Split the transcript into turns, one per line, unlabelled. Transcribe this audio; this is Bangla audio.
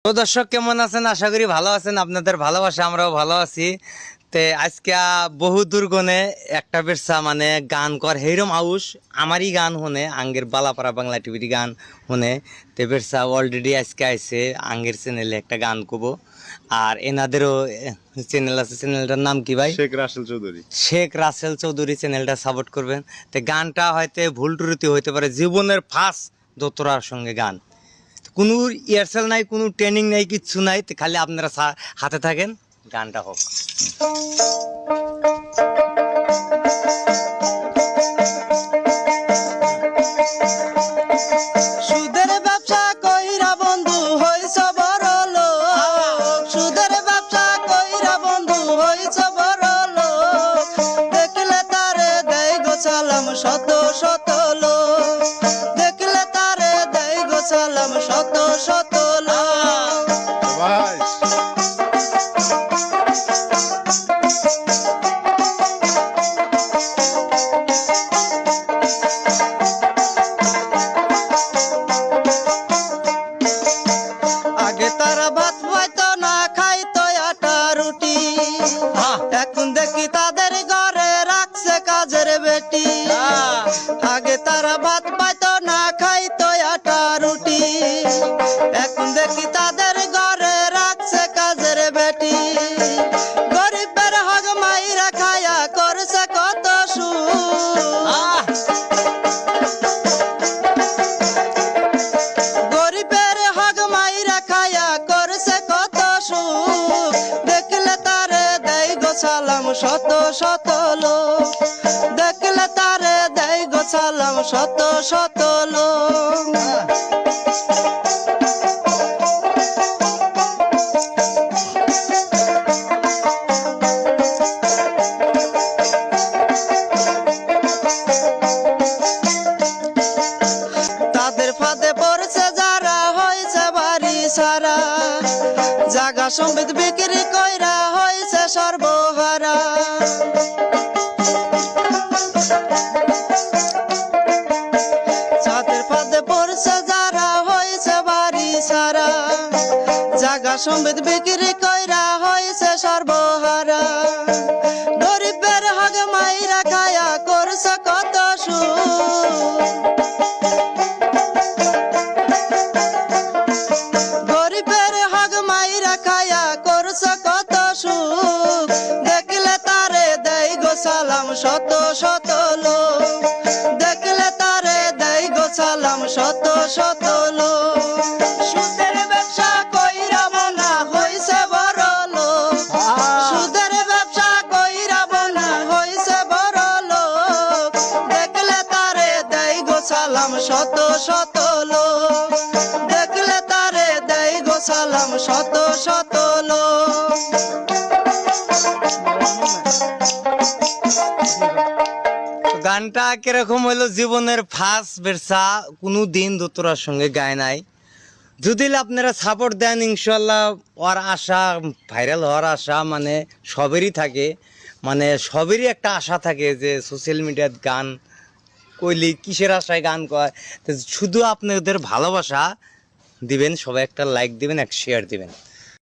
তো দর্শক কেমন আছেন? আশা করি ভালো আছেন। আপনাদের ভালোবাসা আমরাও ভালো আছি। তে আজকে বহু দুর্গনে একটা বেরসা মানে গান কর হেরম আউস আমারই গান শুনে আঙ্গের বালাপাড়া বাংলা টিভির গান শুনে তে বেরসা অলরেডি আজকে আইসে আঙ্গের চ্যানেলে একটা গান কব। আর এনাদেরও চ্যানেল আছে, চ্যানেলটার নাম কি ভাই?
শেখ রাসেল চৌধুরী।
শেখ রাসেল চৌধুরী চ্যানেলটা সাপোর্ট করবেন। তো গানটা হয়তো ভুল ত্রুটি হইতে পারে, জীবনের ফার্স্ট দোতরার সঙ্গে গান, কোনো ইয়ারসেল নাই, কোনো ট্রেনিং নাই, কিচ্ছু নাই, খালি আপনারা হাতে থাকেন, গানটা হোক। সুদের ব্যবসা কইরা বন্ধু হইছ বড় লোক, সুদের ব্যবসা কইরা বন্ধু হইছ বড় লোক, দেখলে তারে দেই গো সালাম শত শত লোক, দেখলে তারে দেই গো সালাম শত শত লোক।
ভাই
আগে তারা ভাত পাইতো না, খাইতো আটা রুটি, এখন দেখি তাদের ঘরে রাখছে কাজের বেটি। আগে তারা ভাত পাইতো না, খাইতো আটা রুটি, এখন দেখি তাদের ঘরে রাখছে কাজের বেটি। গরিবের হক মাইরা খায়া করছে কত সুখ, গরিবের হক মাইরা খায়া করছে কত সুখ, দেখলে তারে দেই গো সালাম শত শত লোক, দেখলে তারে দেই গো সালাম শত শত লোক। তাদের ফাঁদে পড়ছে যারা হয়েছে বাড়ি সারা, জাগা সম্বিত বিক্রি কইরা হয়েছে সর্বহারা। তাদের ফাঁদে পড়ছে যারা হয়েছে বাড়ি সারা, জাগা সম্বিত বিক্রি কইরা হয়েছে সর্বহারা। গরিবের হক মাইরা খায়া করছে কত সুখ, গরিবের হক মাইরা খায়া করছে কত সুখ, দেখলে তারে দেই গো সালাম শত শত লোক, দেখলে তারে দেই গো সালাম শত শত লোক। সুদের ব্যবসা কইরা মনা হইছে বড় লোক, সুদের ব্যবসা কইরা মনা হইছে বড় লোক, দেখলে তারে দেই গো সালাম শত শত লোক, দেখলে তারে দেই গো সালাম শত শত লোক। গানটা কিরকম হইলো, জীবনের ফার্স্ট বেরসা, কোনো দিন দোতরার সঙ্গে গায় নাই। যদি আপনারা সাপোর্ট দেন ইনশাল্লাহ ওর আশা, ভাইরাল হওয়ার আশা মানে সবেরই থাকে, মানে সবেরই একটা আশা থাকে যে সোশ্যাল মিডিয়াত গান কইলি কিসের আশায় গান কয়। তো শুধু আপনাদের ভালোবাসা দিবেন, সবাই একটা লাইক দিবেন, এক শেয়ার দিবেন।